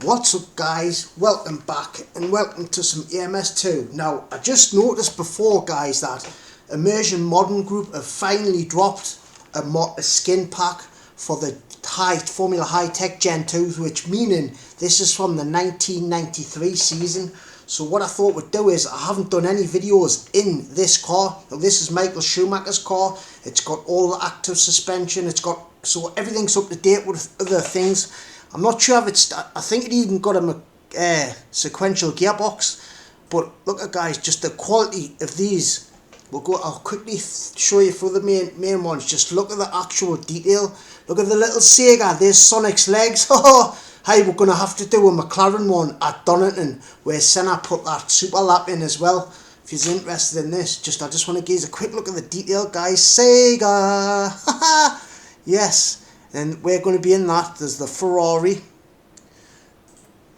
What's up guys, welcome back and welcome to some EMS2. Now I just noticed before guys that Immersion Modern Group have finally dropped a skin pack for the Formula High Tech Gen 2s, which meaning this is from the 1993 season. So what I thought we'd do is, I haven't done any videos in this car. Now this is Michael Schumacher's car. It's got all the active suspension, so everything's up to date with other things. I'm not sure if it's, I think it even got a sequential gearbox, but look at guys, just the quality of these. I'll quickly show you for the main ones. Just look at the actual detail. Look at the little Sega, there's Sonic's legs. Hey, we're going to have to do a McLaren one at Donington, where Senna put that super lap in as well. If you're interested in this, I just want to give you a quick look at the detail guys. Sega! Yes. And we're going to be in that. There's the Ferrari.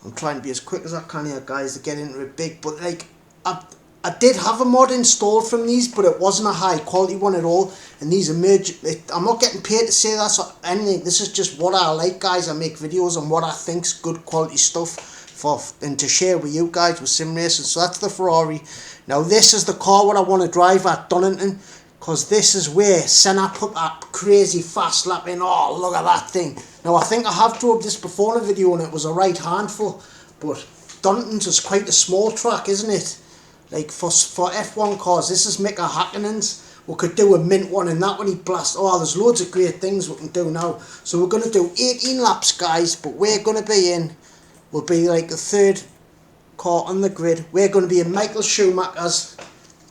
I'm trying to be as quick as I can here guys to get into it big, but like I did have a mod installed from these, but it wasn't a high quality one at all. And these I'm not getting paid to say that or anything. This is just what I like guys. I make videos on what I think's good quality stuff and to share with you guys with sim racing. So that's the Ferrari. Now this is the car what I want to drive at Donington, because this is where Senna put that crazy fast lap in. Oh, look at that thing. Now, I think I have drove this before in a video and it was a right handful. But Donington's is quite a small track, isn't it? Like, for F1 cars, this is Mika Hakkinen's. We could do a mint one and that when he blasts. Oh, there's loads of great things we can do now. So we're going to do 18 laps, guys. But we're going to be in, we'll be like the third car on the grid. We're going to be in Michael Schumacher's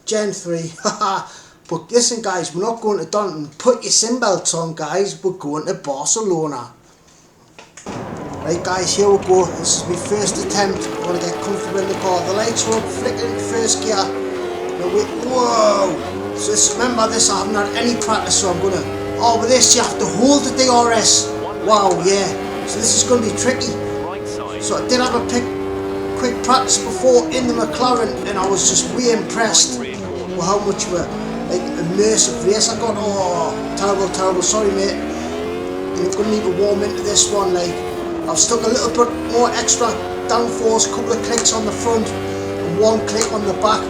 Gen 3. Haha. But listen guys, we're not going to Donington. Put your sim belts on guys, we're going to Barcelona. Right guys, here we go. This is my first attempt. I want to get comfortable in the car. The lights are up, flickering first gear. Whoa! So remember this, I haven't had any practice, so I'm going to... Oh, with this you have to hold the DRS. Wow, yeah. So this is going to be tricky. So I did have a quick practice before in the McLaren, and I was just way impressed with how much we're... like immersive race I got. Oh, terrible, sorry mate. You're going to need to warm into this one. Like, I've stuck a little bit more extra downforce, couple of clicks on the front and one click on the back,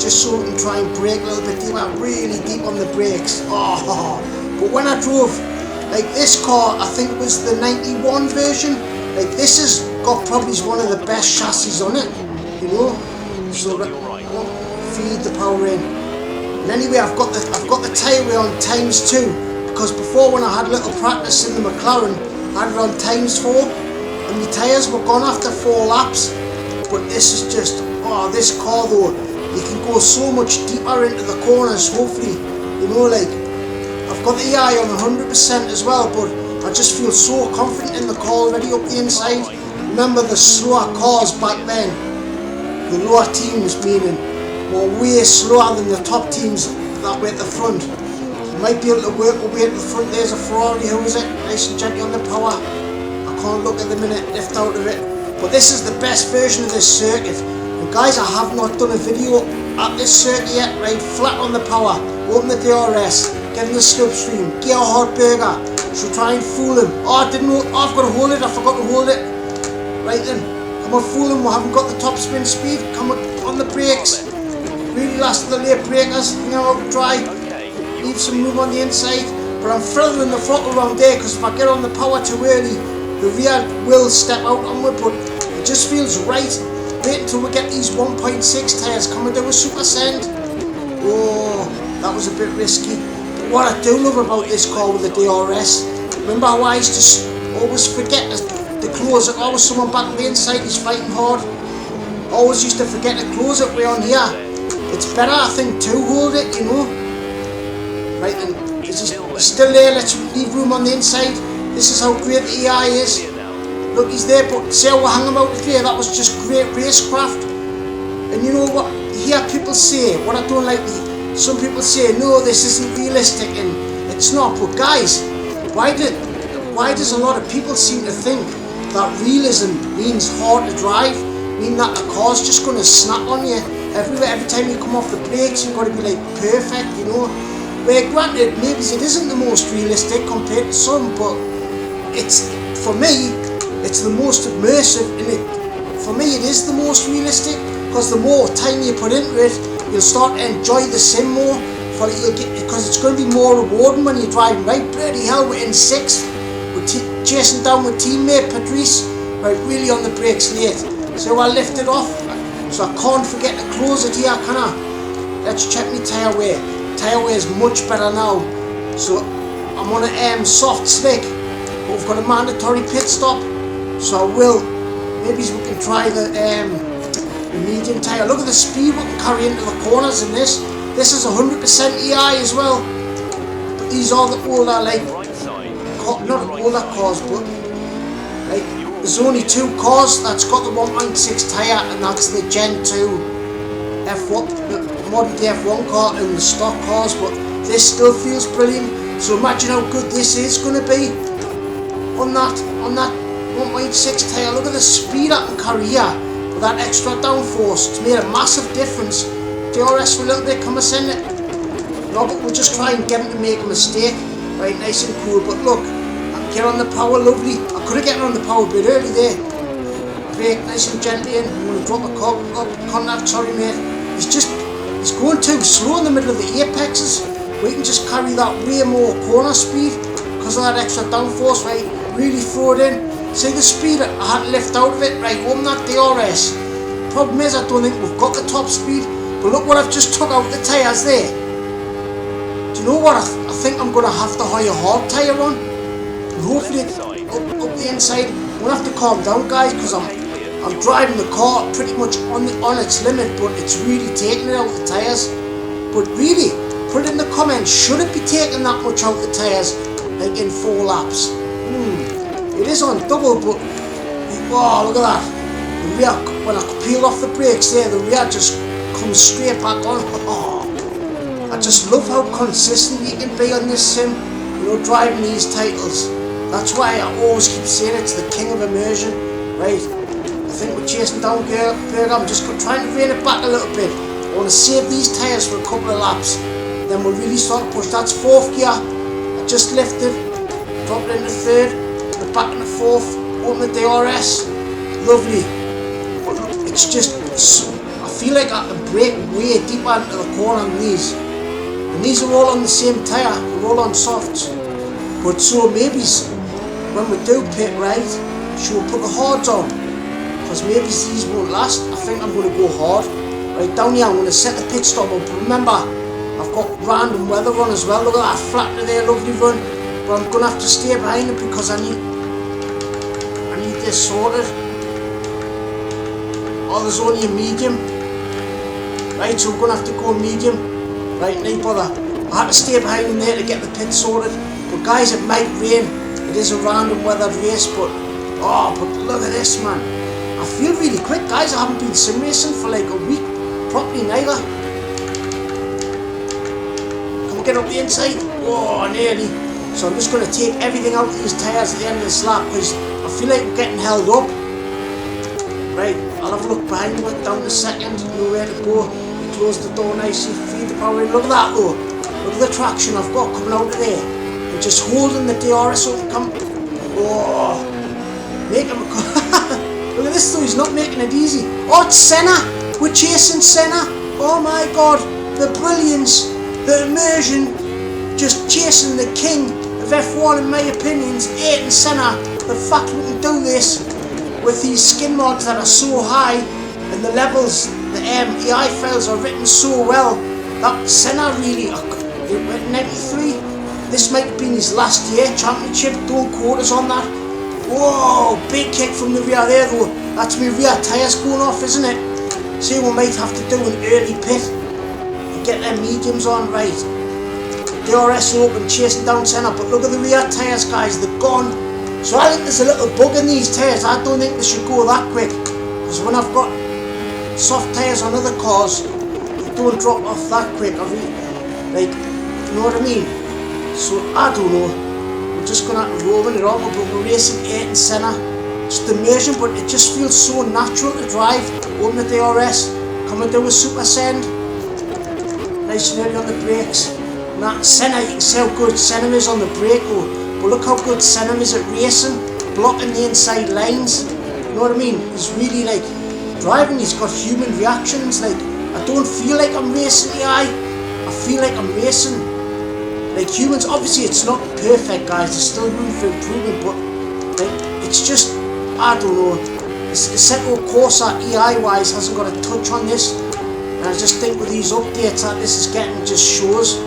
just so we can try and brake a little bit deeper, really deep on the brakes. Oh, but when I drove like this car, I think it was the 91 version, like this has got probably one of the best chassis on it, you know. So feed the power in. And anyway, I've got the tyre on ×2, because before when I had little practice in the McLaren, I had it on ×4, and my tyres were gone after 4 laps. But this is just, oh, this car though, you can go so much deeper into the corners, hopefully, you know, like, I've got the EI on 100% as well, but I just feel so confident in the car already up the inside. Remember the slower cars back then, the lower teams meaning, were way slower than the top teams that were at the front. You might be able to work our way at the front. There's a Ferrari, who is it? Nice and gently on the power. I can't look at the minute, lift out of it. But this is the best version of this circuit. And guys, I have not done a video at this circuit yet, right? Flat on the power, open the DRS, get in the slipstream, gear a hot burger. So try and fool him. Oh, I didn't know, oh, I've got to hold it, I forgot to hold it. Right then, come on, fool him, we haven't got the top spin speed. Come on the brakes. Really last of the late breakers, you know, dry, leave some room on the inside, but I'm throttling the throttle around there, because if I get on the power too early, the rear will step out onward, but it just feels right. Wait until we get these 1.6 tyres, come and do a super send. Oh, that was a bit risky. But what I do love about this car with the DRS, remember how I used to always forget to close it, always someone back on the inside is fighting hard. Always used to forget to close it way on here. It's better, I think, to hold it, you know. Right then, is he still there? Let's leave room on the inside. This is how great the EI is. Look, he's there, but see how we hang him out there? That was just great racecraft. And you know what? Hear people say, what I don't like, some people say, no, this isn't realistic, and it's not. But guys, why does a lot of people seem to think that realism means hard to drive? Mean that the car's just going to snap on you? Every time you come off the brakes, you've got to be like perfect, you know. Where granted, maybe it isn't the most realistic compared to some, but it's, for me, it's the most immersive, and for me it is the most realistic, because the more time you put into it, you'll start to enjoy the sim more. Because it's going to be more rewarding when you're driving. Right, bloody hell, we're in sixth. We're chasing down with teammate Patrice. Right, really on the brakes late. So I lifted off, so I can't forget to close it here, can I? Let's check my tyre wear. Tyre wear is much better now. So I'm on a soft slick, but we've got a mandatory pit stop. So I will. Maybe we can try the medium tyre. Look at the speed we can carry into the corners in this. This is 100% EI as well. But these are the older, like, not older cars, but like, there's only 2 cars that's got the 1.6 tyre, and that's the Gen 2 F1, the modern day F1 car, and the stock cars. But this still feels brilliant. So imagine how good this is going to be on that 1.6 tyre. Look at the speed I can carry here with that extra downforce. It's made a massive difference. DRS for a little bit, come and send it. No, but we'll just try and get him to make a mistake. Right, nice and cool. But look, I can get on the power, lovely. I could have gotten on the power a bit early there. Brake nice and gently in. I'm going to drop the contact, sorry mate. He's going too slow in the middle of the apexes. We can just carry that way more corner speed because of that extra downforce, right? Really throw it in. See the speed I had to lift out of it, right? Open that DRS. Problem is, I don't think we've got the top speed. But look what I've just took out the tyres there. Do you know what? I think I'm going to have to hire a hard tyre on. And hopefully up the inside. I'm going to have to calm down, guys, because I'm driving the car pretty much on its limit, but it's really taking it out the tyres. But really, put it in the comments, should it be taking that much out the tyres, like in 4 laps? It is on double, but oh, look at that. The rear, when I peel off the brakes there, the rear just comes straight back on. Oh, I just love how consistent you can be on this sim, you know, driving these titles. That's why I always keep saying it's the king of immersion, right? I think we're chasing down Berger. I'm just trying to rein it back a little bit. I want to save these tyres for a couple of laps, then we'll really start to push. That's 4th gear. I just lifted, dropped it into 3rd, back into 4th, open the DRS. Lovely. It's just, I feel like I can brake way deeper into the corner than these. And these are all on the same tyre, they're all on softs. But so maybe when we do pit right, should we put the hards on? Because maybe these won't last. I think I'm going to go hard. Right down here, I'm going to set the pit stop up. Remember, I've got random weather on as well. Look at that flatter there, lovely run. But I'm going to have to stay behind it because I need this sorted. Oh, there's only a medium. Right, so we're going to have to go medium. Right, no bother. I had to stay behind him there to get the pit sorted. But guys, it might rain. It is a random weather race, but look at this, man. I feel really quick, guys. I haven't been sim racing for like a week. Properly neither. Can we get up the inside? Oh, nearly. So I'm just going to take everything out of these tyres at the end of this lap because I feel like we're getting held up. Right, I'll have a look behind me, down the second, know where to go. Close the door nicely, feed the power in. Look at that though. Look at the traction I've got coming out of there. I'm just holding the DRS so it can come. Oh, make him. Look at this though, he's not making it easy. Oh, it's Senna. We're chasing Senna. Oh my god, the brilliance, the immersion, just chasing the king of F1 in my opinions, Ayrton Senna. The fact we can do this with these skin mods that are so high and the levels, the EI files are written so well, that Senna really, 93, this might have been his last year championship, don't quote us on that. Whoa, big kick from the rear there though, that's my rear tyres going off, isn't it? See, we might have to do an early pit and get them mediums on. Right, DRS open, chasing down Senna, but look at the rear tyres guys, they're gone. So I think there's a little bug in these tyres. I don't think they should go that quick, because when I've got soft tyres on other cars, they don't drop off that quick. I mean, like, you know what I mean? So I don't know. We're just gonna have to roll it on, but we're racing Ayrton Senna. Just immersion, but it just feels so natural to drive. Open the DRS, come and do a super send. Nice and early on the brakes. Now Senna, you can see how good Senna is on the brake though. But look how good Senna is at racing. blocking the inside lines. You know what I mean? He's really like driving. He's got human reactions. Like, I don't feel like I'm racing AI. I feel like I'm racing like humans. Obviously, it's not perfect, guys. There's still room for improvement, but like, it's just, I don't know. The Assetto Corsa AI-wise hasn't got a touch on this, and I just think with these updates that this is getting just shows.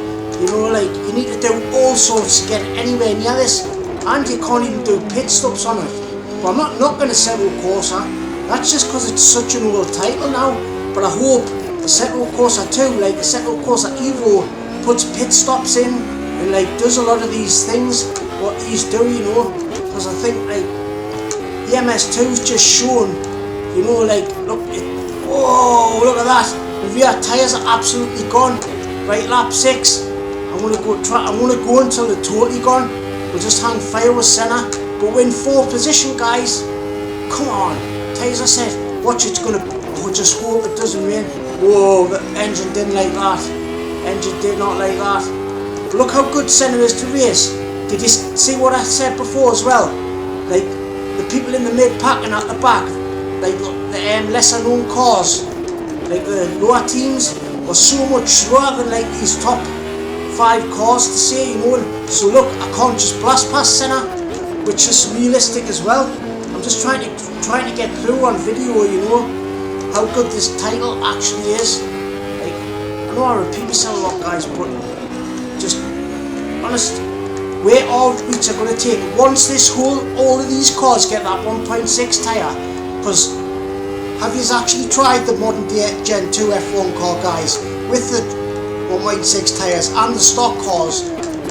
You know, like, you need to do all sorts to get anywhere near this, and you can't even do pit stops on it. But I'm not knocking Assetto Corsa. That's just because it's such an old title now. But I hope Assetto Corsa 2, like Assetto Corsa Evo, puts pit stops in and like does a lot of these things what these do, you know. Because I think like the MS2's just shown, you know, like, look, whoa, look at that. The rear tyres are absolutely gone. Right, lap 6. I'm gonna go until they're totally gone. We'll just hang fire with Senna. But we're in 4th position, guys. Come on. Tyres are set. Watch, it's gonna, oh, just hope it doesn't rain. Whoa, the engine didn't like that. Engine did not like that. But look how good Senna is to race. Did you see what I said before as well? Like, the people in the mid-pack and at the back, like the lesser known cars, like the lower teams, are so much slower than like these top 5 cars to say, you know. So look, I can't just blast past Senna, which is realistic as well. I'm just trying to get through on video, you know, how good this title actually is. Like, I know I repeat myself a lot, guys, but just honest, where all routes are going to take once this all of these cars get that 1.6 tyre. Because have you actually tried the modern day Gen 2 F1 car, guys, with the 1.6 tyres and the stock cars?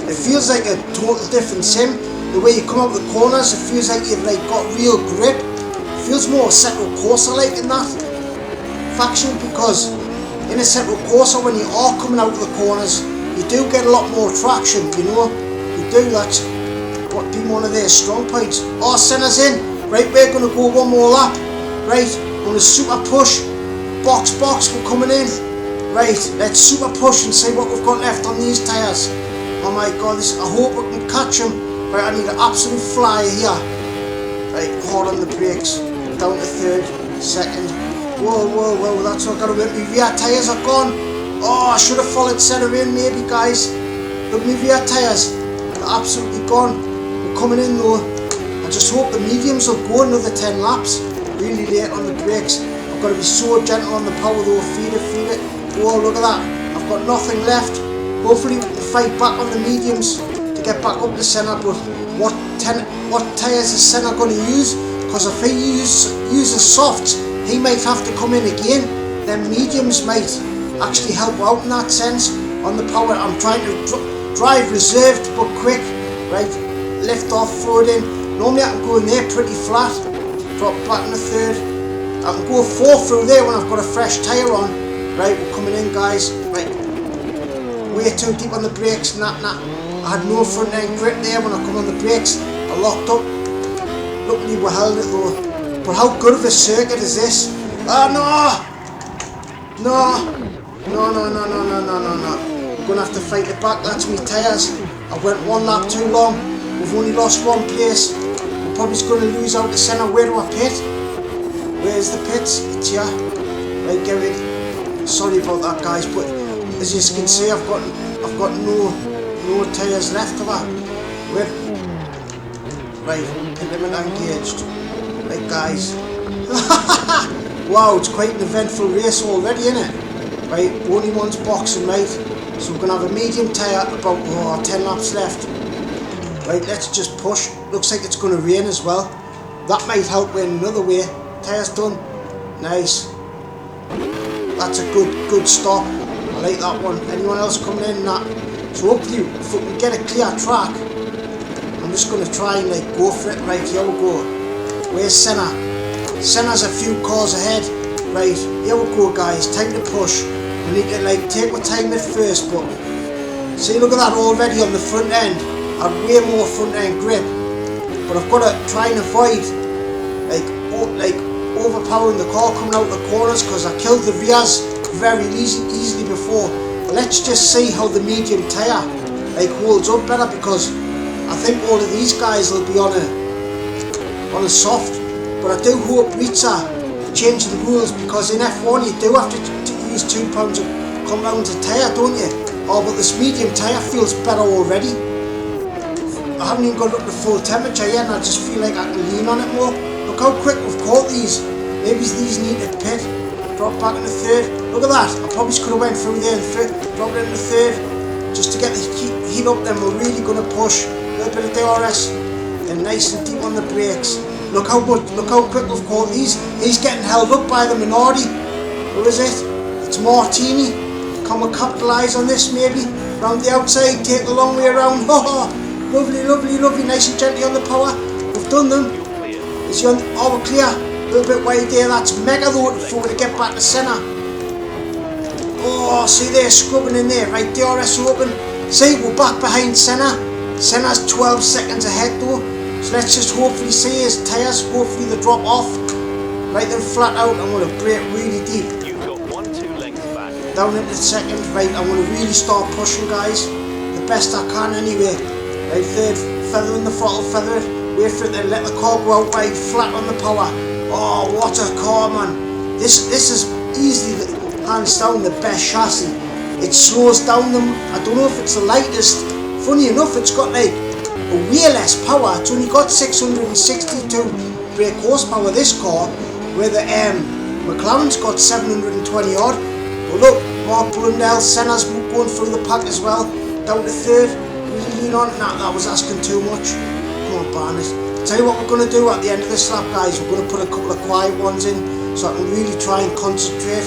It feels like a total different sim. The way you come out the corners, it feels like you've like got real grip. It feels more Assetto Corsa like in that faction, because in Assetto Corsa when you are coming out of the corners, you do get a lot more traction, you know. You do, that's what being one of their strong points. Oh, Senna's in. Right, we're gonna go one more lap. Right, on a super push. Box, we're coming in. Right, let's super push and see what we've got left on these tyres. Oh my god, I hope we can catch him. Right, I need an absolute flyer here. Right, hard on the brakes. Down to 3rd, 2nd. Whoa, that's not gonna work. My rear tyres are gone. Oh, I should have followed Senna in maybe, guys. Look, my rear tyres, they're absolutely gone. We're coming in though. I just hope the mediums will go another 10 laps. Really late on the brakes. I've got to be so gentle on the power though. Feed it. Whoa, look at that. I've got nothing left. Hopefully we can fight back on the mediums to get back up to Senna. But what tyres is Senna going to use? Because if he uses softs, he might have to come in again. Then mediums might actually help out in that sense on the power. I'm trying to drive reserved but quick. Right, lift off, throw it in. Normally I can go in there pretty flat, drop back in the 3rd. I can go 4 through there when I've got a fresh tyre on. Right, we're coming in, guys. Right, way too deep on the brakes. Nah. I had no front end grip there when I come on the brakes. I locked up. Luckily we held it though. But how good of a circuit is this? Ah, no. I'm gonna have to fight it back. That's me tyres. I went 1 lap too long. We've only lost 1 place. We're probably going to lose out to Senna. Where do I pit? Where's the pits? It's here. Right, get rid. Sorry about that, guys, but as you can see, I've got no tyres left of that. Where? Right, limit engaged. Right, guys. Wow, it's quite an eventful race already, isn't it? Right, only one's boxing, right? So we're going to have a medium tyre, about 10 laps left. Right, let's just push. Looks like it's going to rain as well. That might help in another way. Tyre's done. Nice. That's a good stop. I like that one. Anyone else coming in? Nah. So hopefully, if we can get a clear track, I'm just going to try and like go for it. Right, here we go. Where's Senna? Senna's a few cars ahead. Right, here we go, guys. Time to push. We need to like take our time at first, but see, look at that already on the front end. I have way more front end grip, but I've got to try and avoid like overpowering the car coming out the corners, because I killed the rears very easily before. But let's just see how the medium tyre like holds up better, because I think all of these guys will be on a on the soft. But I do hope Ritza change the rules, because in F1 you do have to use 2 pounds of compounds of tyre, don't you? Oh, but this medium tyre feels better already. I haven't even got up to full temperature yet, and I just feel like I can lean on it more. Look how quick we've caught these. Maybe these need a pit. Drop back into third. Look at that. I probably could have went through there and drop it into third. Just to get the heat up, then we're really going to push. A little bit of DRS. And nice and deep on the brakes. Look how quick we've caught these. He's getting held up by the minority. Who is it? It's Martini. Can we capitalise on this maybe? Round the outside, take the long way around. Oh, lovely, lovely, lovely. Nice and gently on the power. We've done them. Is he on? Oh, we're clear. A little bit wide there. That's mega though before we get back to centre. Oh, see there, scrubbing in there. Right, DRS open. See, we're back behind centre. Centre's 12 seconds ahead though. So let's just hopefully see his tyres. Hopefully they drop off. Right then, flat out. I'm going to brake really deep. You've got 1-2 lengths back. Down into second. Right, I'm going to really start pushing, guys. The best I can anyway. Right, third. Feather in the throttle, feather it. Wait for it, then let the car go out wide, flat on the power. Oh, what a car, man. This is easily, hands down, the best chassis. It slows down them. I don't know if it's the lightest. Funny enough, it's got like a way less power. It's only got 662 brake horsepower, this car, where the McLaren's got 720 odd. But look, Mark Blundell, Senna's going through the pack as well. Down to third. Really lean on. Nah, that was asking too much. Come on, Barnett. Tell you what we're going to do at the end of this lap, guys. We're going to put a couple of quiet ones in, so I can really try and concentrate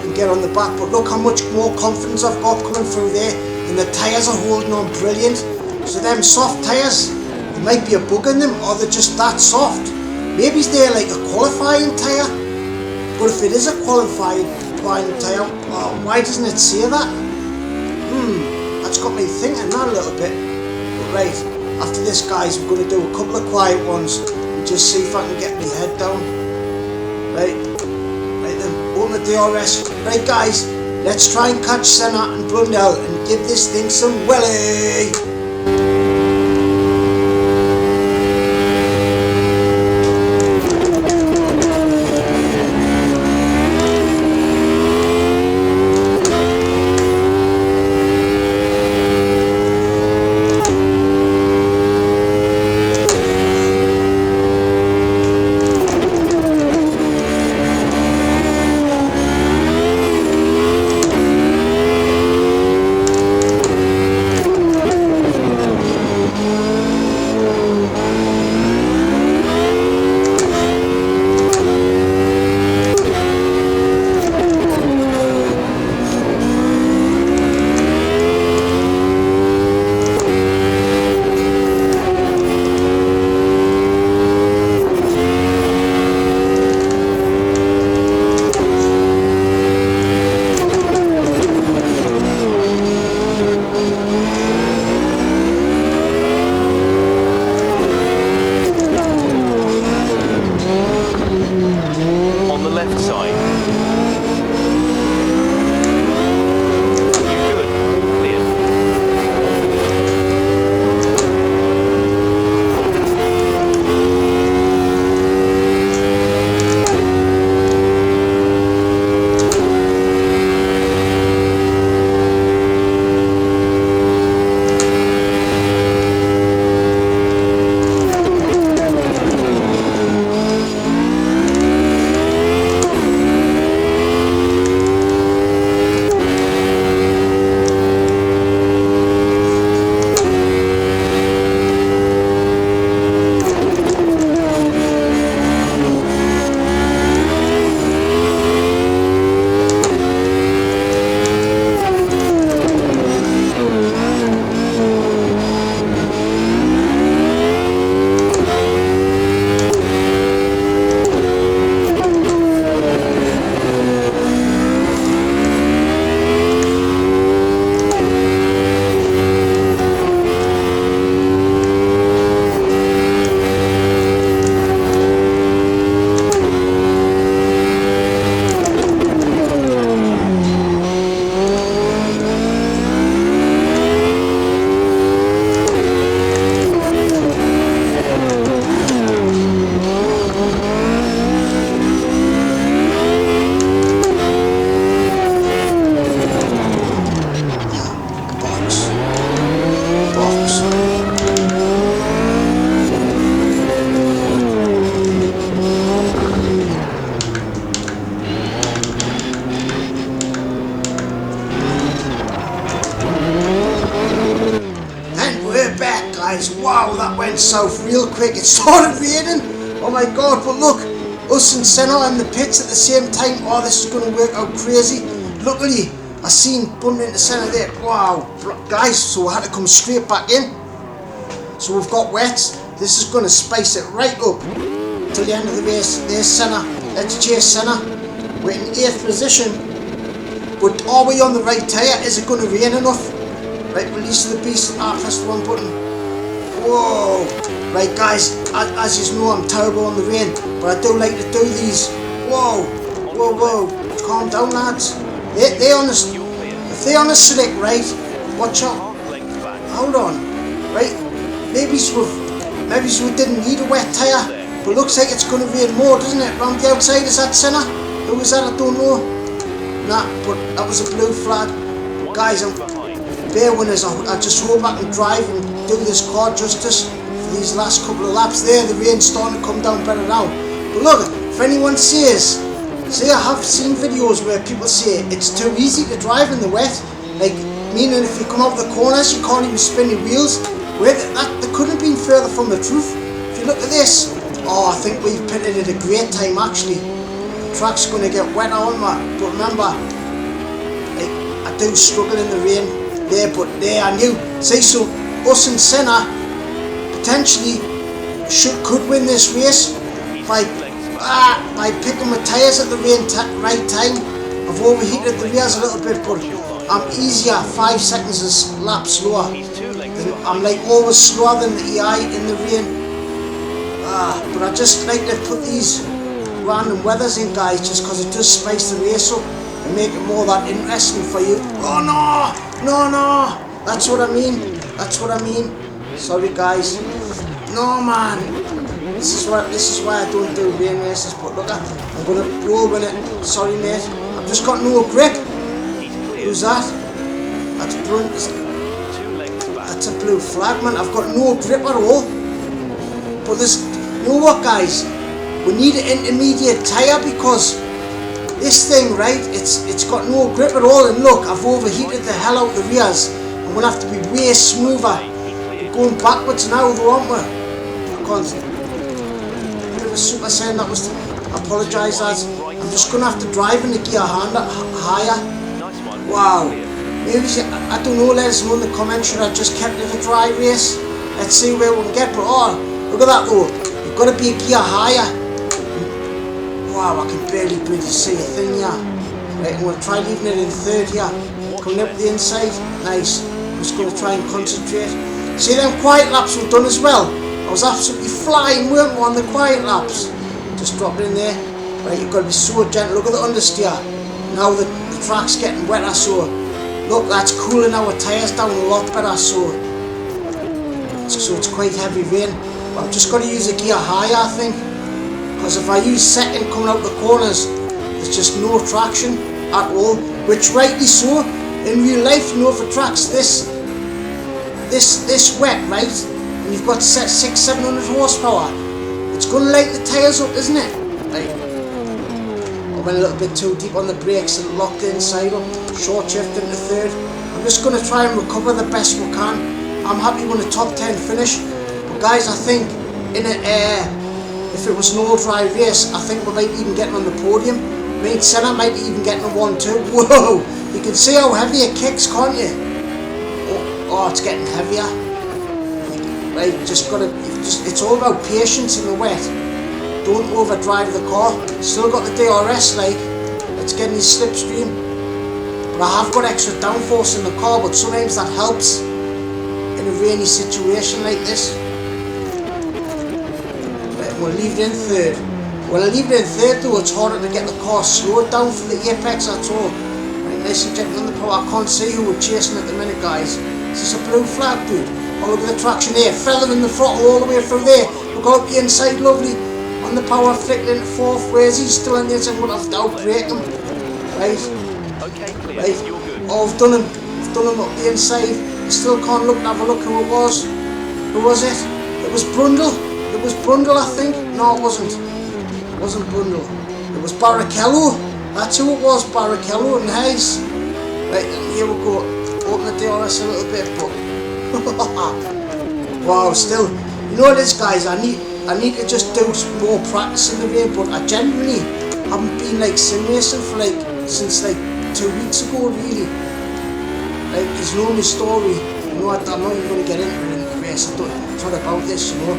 and get on the back. But look how much more confidence I've got coming through there, and the tyres are holding on brilliant. So them soft tyres, there might be a bug in them, or they're just that soft. Maybe they're like a qualifying tyre. But if it is a qualifying tyre, oh, why doesn't it say that? That's got me thinking that a little bit. But right, after this, guys, we're going to do a couple of quiet ones and just see if I can get my head down. Right then, open the DRS. Right, guys, let's try and catch Senna and Blundell and give this thing some welly. south real quick. It started raining. Oh my god, but look, us and Senna in the pits at the same time. Oh, this is going to work out crazy. Luckily, I seen bumping into Senna there. Wow, guys, so I had to come straight back in. So we've got wets. This is going to spice it right up till the end of the race. There's Senna. Let's chase Senna. We're in 8th position. But are we on the right tyre? Is it going to rain enough? Right, release the beast. I pressed the wrong button. Whoa. Right, guys, as you know, I'm terrible on the rain, but I do like to do these. Whoa. Whoa, whoa. Calm down, lads. They're on the... If they're on the slick, right, watch out. Hold on. Right, maybe we didn't need a wet tyre, but looks like it's going to rain more, doesn't it? Round the outside, is that Senna? Who was that? I don't know. Nah, but that was a blue flag. Guys, bear winners. I just hope I can drive and do this car justice for these last couple of laps. There, the rain's starting to come down better now. But look, if anyone says, I have seen videos where people say it's too easy to drive in the wet, like meaning if you come out the corners you can't even spin your wheels. Well, that couldn't have been further from the truth. If you look at this, oh, I think we've pitted at a great time actually. The track's going to get wetter, aren't we? But remember, like, I do struggle in the rain there, but there I knew. See, so us and Senna potentially could win this race by picking my tyres at the right time. I've overheated the rears a little bit, but I'm easier 5 seconds a lap slower. I'm like always slower than the EI in the rain. But I just like to put these random weathers in, guys, just because it does spice the race up and make it more that interesting for you. Oh no! No! That's what I mean. Sorry, guys. No, man. This is why I don't do rain races. But look, I'm gonna roll with it. Sorry, mate. I've just got no grip. Who's that? That's a blue flag, man. I've got no grip at all. But you know what, guys? We need an intermediate tyre because this thing, right? It's got no grip at all. And look, I've overheated the hell out of the rears. I'm gonna have to be way smoother. We're going backwards now, though, aren't we? I can't. Bit of a super saiyan. That was. I apologise, lads. I'm just gonna have to drive in the gear higher. Wow. Maybe I don't know. Let us know in the comments. Should I just kept it a dry race? Let's see where we can get. But oh, look at that though. You've got to be a gear higher. Wow, I can barely see a thing here. Right, I'm going to try leaving it in 3rd here. Coming up the inside. Nice. I'm just going to try and concentrate. See them quiet laps we've done as well. I was absolutely flying, weren't we, on the quiet laps. Just drop it in there. Right, you've got to be so gentle. Look at the understeer. Now the track's getting wetter, so look, that's cooling our tyres down a lot better, so it's quite heavy rain. But I've just got to use a gear higher, I think, because if I use 2nd coming out the corners, there's just no traction at all, which rightly so. In real life, you know, if a track's this wet, right, and you've got 600-700 horsepower, it's going to light the tyres up, isn't it? Right. I went a little bit too deep on the brakes and locked the inside up, short shift into 3rd. I'm just going to try and recover the best we can. I'm happy with a top 10 finish, but guys, I think if it was an all dry race, I think we might even get on the podium. Me and Senna might even get a 1-2. Whoa! You can see how heavy it kicks, can't you? Oh, it's getting heavier. Right, it's all about patience in the wet. Don't overdrive the car. Still got the DRS, like, it's getting his slipstream. But I have got extra downforce in the car, but sometimes that helps in a rainy situation like this. Right, we'll leave it in 3rd. When I leave it in 3rd though, it's harder to get the car slowed down for the apex, that's all. Right, nice and gentle on the power. I can't see who we're chasing at the minute, guys. Is this a blue flag, dude? Oh, look at the traction here. Feather in the throttle all the way through there. Look out the inside, lovely. On the power, flicked into 4th. Where's he? Still in the inside. I'm going to have to outbrake him. Right. Right. Oh, I've done him. I've done him up the inside. I still can't look and have a look who it was. Who was it? It was Brundle. It was Brundle, I think. No, it wasn't. It wasn't Brundle. It was Barrichello. That's who it was, Barrichello and Hayes. Right, and here we go. Open the DRS a little bit, but wow, still, you know this, guys, I need to just do some more practice in the rain, but I genuinely haven't been like sim racing for like since like 2 weeks ago, really. Like, it's known my story, you know. I'm not even going to get into it in the race. It's not about this, you know.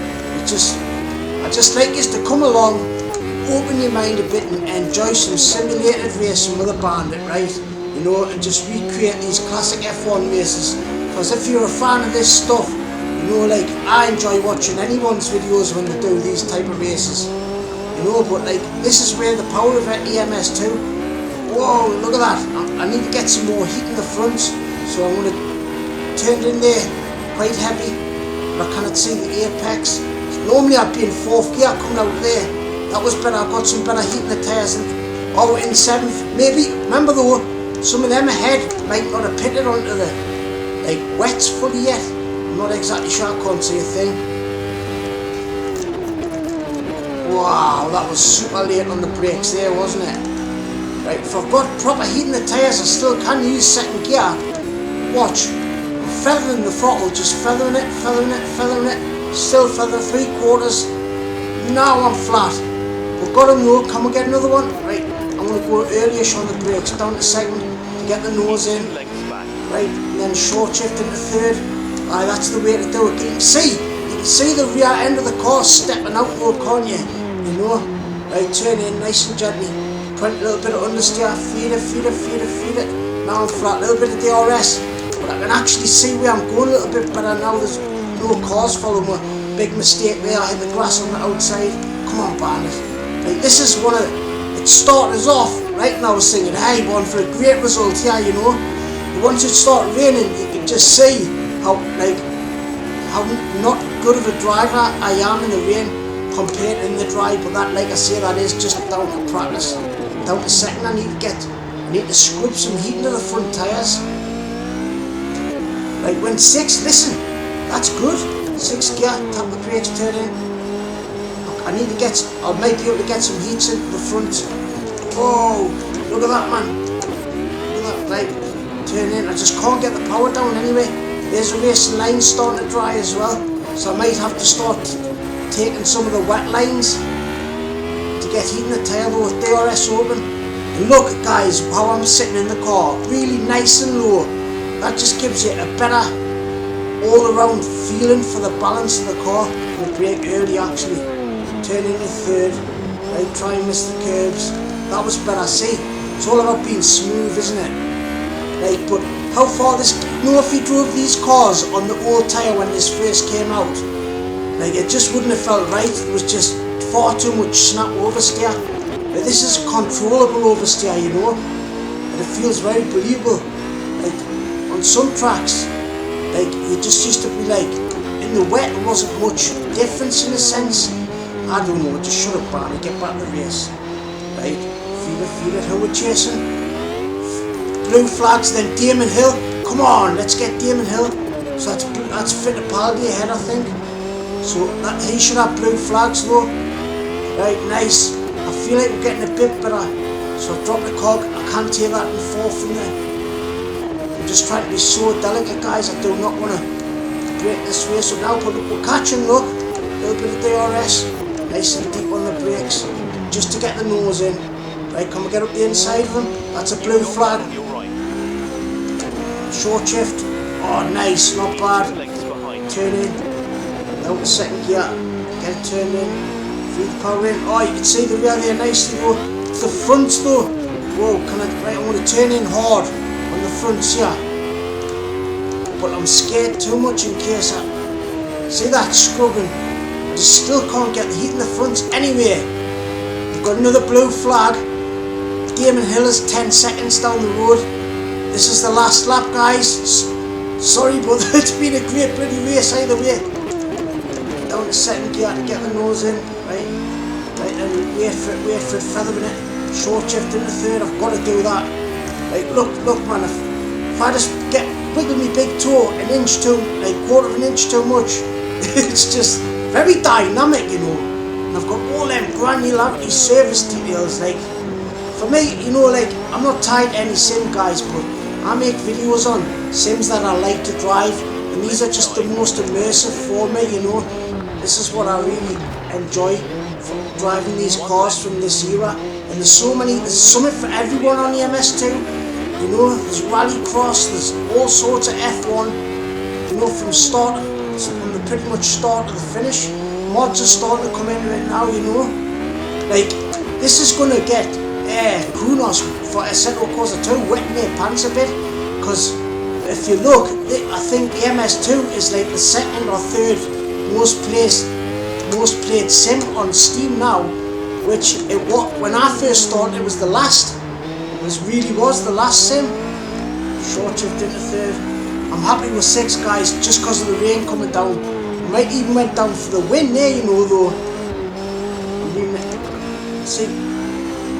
I just like us to come along, open your mind a bit and enjoy some simulated racing with a Bandit, right? You know, and just recreate these classic F1 races. Because if you're a fan of this stuff, you know, like, I enjoy watching anyone's videos when they do these type of races. You know, but like, this is where the power of EMS2. Whoa, look at that. I need to get some more heat in the fronts, so I'm going to turn it in there quite heavy, but I cannot see the apex. Normally I'd be in 4th gear coming out of there. That was better. I got some better heat in the tyres. Oh, in 7th, maybe. Remember though, some of them ahead might not have pitted onto the like wets fully yet. I'm not exactly sure. I can't see a thing. Wow, that was super late on the brakes there, wasn't it? Right, if I've got proper heat in the tyres, I still can use 2nd gear. Watch, I'm feathering the throttle, just feathering it, still feather 3/4. Now I'm flat. We've got him though. Can we get another one? Right, I'm going to go earlyish on the brakes, down to 2nd to get the nose in. Right, and then short shift into 3rd. Aye, that's the way to do it. You can see the rear end of the car stepping out though, can't you? You know? Right, turn in nice and gently. Put a little bit of understeer, feed it. Now I'm flat, a little bit of DRS, but I can actually see where I'm going a little bit better now. There's no cars following me. Big mistake there, I hit the grass on the outside. Come on, Bandit. Like, this is one of it started us off, right? And I was thinking, hey, one for a great result here, you know. But once it started raining, you could just see how not good of a driver I am in the rain compared in the dry. But that, like I say, that is just down to practice. Down to 2nd, I need to scrub some heat into the front tyres. Right, when 6, listen, that's good. 6th gear, tap the brakes, turn in. Look, I might be able to get some heats into the front. Oh, look at that, man. Look at that, right, turn in. I just can't get the power down anyway. There's a racing line starting to dry as well, so I might have to start taking some of the wet lines to get heat in the tyre though with DRS open. And look, guys, how I'm sitting in the car, really nice and low. That just gives you a better all-around feeling for the balance of the car. I'm going to brake early actually. Turn into 3rd. Right, try and miss the curbs. That was better. See, it's all about being smooth, isn't it? Right, but how far this... You know, if you drove these cars on the old tyre when this first came out, like, it just wouldn't have felt right. It was just far too much snap oversteer. But this is controllable oversteer, you know, and it feels very believable. Like, on some tracks, like, you just used to be like, in the wet there wasn't much difference in a sense. I don't know, just shut up, Barney, get back to the race. Right, feel it, who we're chasing? Blue flags, then Damon Hill. Come on, let's get Damon Hill. So that's Fittipaldi ahead, I think. So he should have blue flags though. Right, nice. I feel like we're getting a bit better. So I've dropped the cog. I can't take that in 4th from there. I'm just trying to be so delicate, guys. I do not want to break this race up now, but we're catching, look. A little bit of DRS. Nice and deep on the brakes. Just to get the nose in. Right, can we get up the inside of him? That's a blue flag. Short shift. Oh, nice, not bad. Turn in. Now to 2nd gear. Get it turned in. Feed the power in. Oh, you can see the rear there nicely though. It's the fronts though. Whoa, right, I'm going to turn in hard on the fronts here. But I'm scared too much in case I... See that scrubbing? I just still can't get the heat in the fronts anyway. We've got another blue flag. Damon Hill is 10 seconds down the road. This is the last lap, guys. Sorry, but it's been a great bloody race either way. Down to 2nd gear to get the nose in. Right, and wait for it, feathering it. Short shift into 3rd, I've got to do that. Right, look, man, if I just wiggle my big toe an inch too, like 1/4 inch too much, it's just very dynamic, you know. And I've got all them granularity service details, like, for me, you know, like, I'm not tied to any sim, guys, but I make videos on sims that I like to drive, and these are just the most immersive for me, you know. This is what I really enjoy from driving these cars from this era. And there's something for everyone on the MS2. You know, there's rallycross, there's all sorts of F1. You know, from the pretty much start to the finish. Mods are starting to come into it now, you know. Like, this is going to get Kunos for Assetto Corsa 2 wetting their pants a bit. Because if you look, I think the MS2 is like the second or third most played sim on Steam now. Which when I first started, it was the last. It really was the last sim. Short shift into third. I'm happy with 6, guys, just because of the rain coming down. Might even went down for the win there, you know, though. See,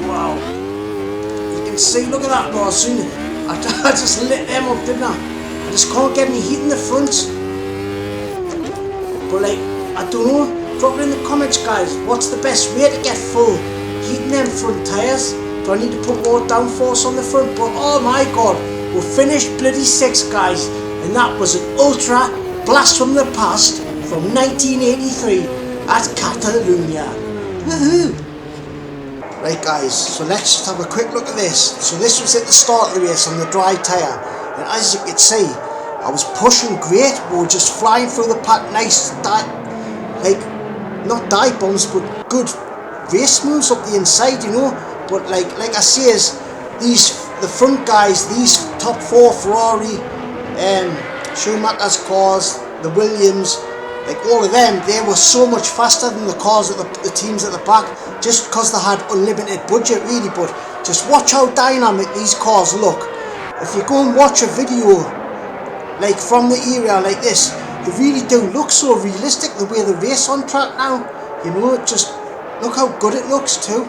wow. You can see, look at that, no, soon I just lit them up, didn't I? I just can't get any heat in the front. But like, I don't know. Drop it in the comments, guys. What's the best way to get full heat in them front tyres? Do I need to put more downforce on the front? But oh my god, we finished bloody 6, guys. And that was an ultra blast from the past from 1983 at Catalunya. Woohoo! Right, guys, so let's just have a quick look at this. So this was at the start of the race on the dry tyre. And as you can see, I was pushing great. We were just flying through the pack, nice, not dive bombs, but good race moves up the inside, you know. But like I say, the front guys, these top 4 Ferrari, Schumacher's cars, the Williams, like all of them, they were so much faster than the cars at the teams at the back, just because they had unlimited budget, really. But just watch how dynamic these cars look. If you go and watch a video like from the era like this, they really do look so realistic the way they race on track now. You know, just look how good it looks too.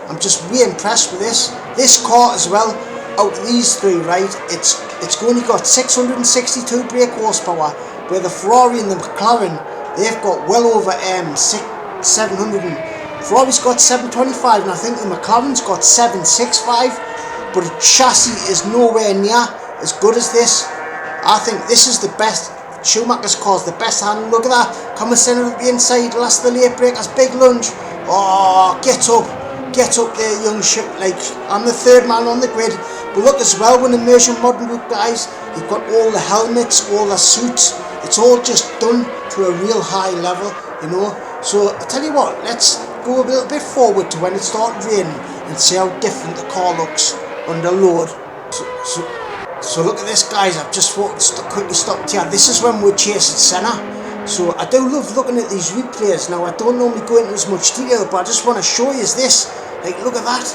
I'm just way impressed with this. This car as well, out of these 3, right, it's only got 662 brake horsepower, where the Ferrari and the McLaren, they've got well over 700. Ferrari's got 725, and I think the McLaren's got 765. But the chassis is nowhere near as good as this. I think this is the best. Schumacher's car's the best handle. Look at that. Come and send it up the inside. Last the late breakers. Big lunge. Oh, get up there, young shit. Like, I'm the 3rd man on the grid. But look as well, when immersion modern group, guys, you've got all the helmets, all the suits. It's all just done to a real high level, you know. So I tell you what, let's go a little bit forward to when it started raining and see how different the car looks under load. So look at this, guys. I've just quickly stopped here. This is when we're chasing Senna. So I do love looking at these replays. Now I don't normally go into as much detail, but I just want to show you this. Like, look at that.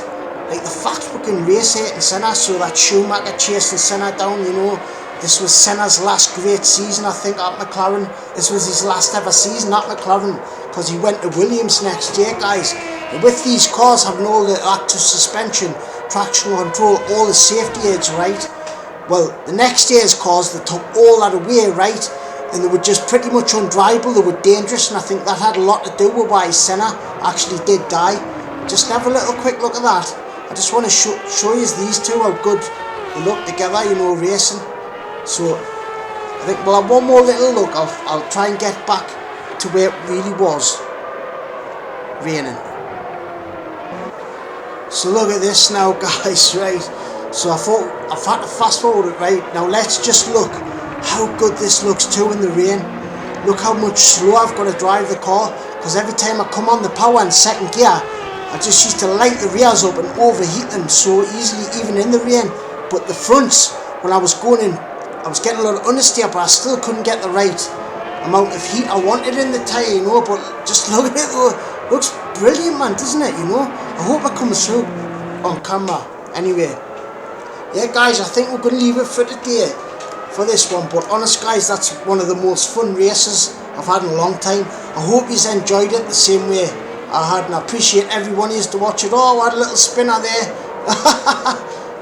Like the fact we can race hating Senna. So that Schumacher chasing Senna down, you know. This was Senna's last great season, I think, at McLaren. This was his last ever season at McLaren, because he went to Williams next year, guys. And with these cars having all the active suspension, traction control, all the safety aids, right? Well, the next year's cars, they took all that away, right? And they were just pretty much undrivable. They were dangerous, and I think that had a lot to do with why Senna actually did die. Just have a little quick look at that. I just want to show you these two, how good they look together, you know, racing. So I think we'll have one more little look. I'll try and get back to where it really was raining. So look at this now, guys, right? So I thought I've had to fast forward it, right? Now let's just look how good this looks too in the rain. Look how much slower I've got to drive the car, because every time I come on the power in 2nd gear, I just used to light the rears up and overheat them so easily, even in the rain. But the fronts, when I was going in, I was getting a lot of understeer, but I still couldn't get the right amount of heat I wanted in the tyre, you know. But just look at it, though. Looks brilliant, man, doesn't it, you know? I hope it comes through on camera. Anyway, yeah, guys, I think we're going to leave it for today for this one. But honest, guys, that's one of the most fun races I've had in a long time. I hope you enjoyed it the same way I had, and I appreciate everyone who used to watch it. Oh, I had a little spinner there.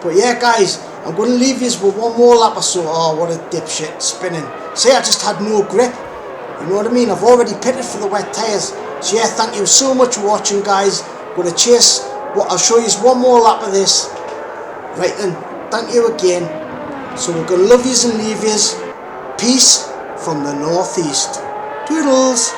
But yeah, guys, I'm going to leave you with one more lap or so. Oh, what a dipshit spinning. See, I just had no grip. You know what I mean? I've already pitted for the wet tyres. So yeah, thank you so much for watching, guys. I'm going to chase. I'll show you one more lap of this. Right then, thank you again. So we're going to love yous and leave yous. Peace from the northeast. Toodles.